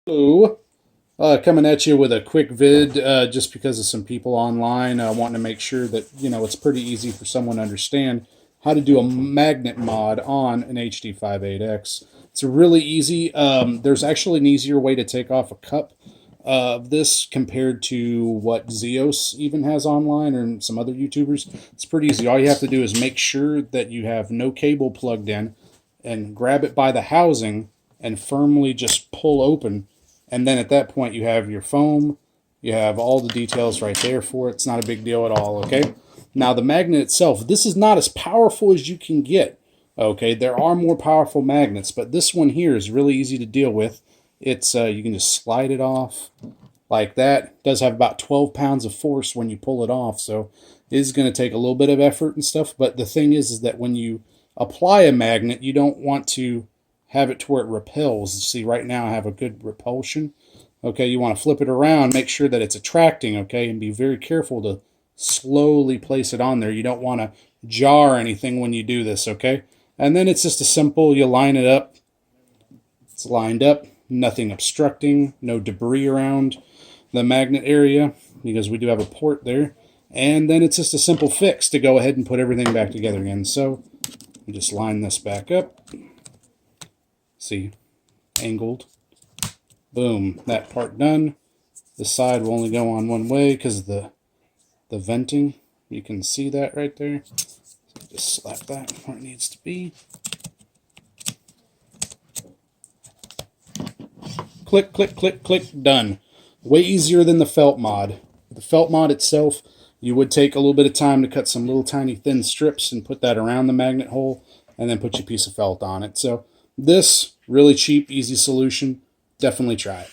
Hello, coming at you with a quick vid just because of some people online wanting to make sure that it's pretty easy for someone to understand how to do a magnet mod on an HD58X. It's really easy. There's actually an easier way to take off a cup of this compared to what Zeos even has online or some other YouTubers. It's pretty easy. All you have to do is make sure that you have no cable plugged in and grab it by the housing and firmly just pull open. And then at that point, you have your foam. You have all the details right there for it. It's not a big deal at all, okay? Now, the magnet itself, this is not as powerful as you can get, okay? There are more powerful magnets, but this one here is really easy to deal with. It's you can just slide it off like that. It does have about 12 pounds of force when you pull it off, so it is going to take a little bit of effort and stuff. But the thing is that when you apply a magnet, you don't want to have it to where it repels. See, right now I have a good repulsion. Okay, you want to flip it around, make sure that it's attracting, okay, and be very careful to slowly place it on there. You don't want to jar anything when you do this, okay? And then it's just a simple, you line it up. It's lined up, nothing obstructing, no debris around the magnet area, because we do have a port there. And then it's just a simple fix to go ahead and put everything back together again. So we just line this back up. See, angled. Boom, that part done. The side will only go on one way because of the venting. You can see that right there. So just slap that where it needs to be. Click, click, click, click, done. Way easier than the felt mod. The felt mod itself, you would take a little bit of time to cut some little tiny thin strips and put that around the magnet hole and then put your piece of felt on it. So this, really cheap, easy solution. Definitely try it.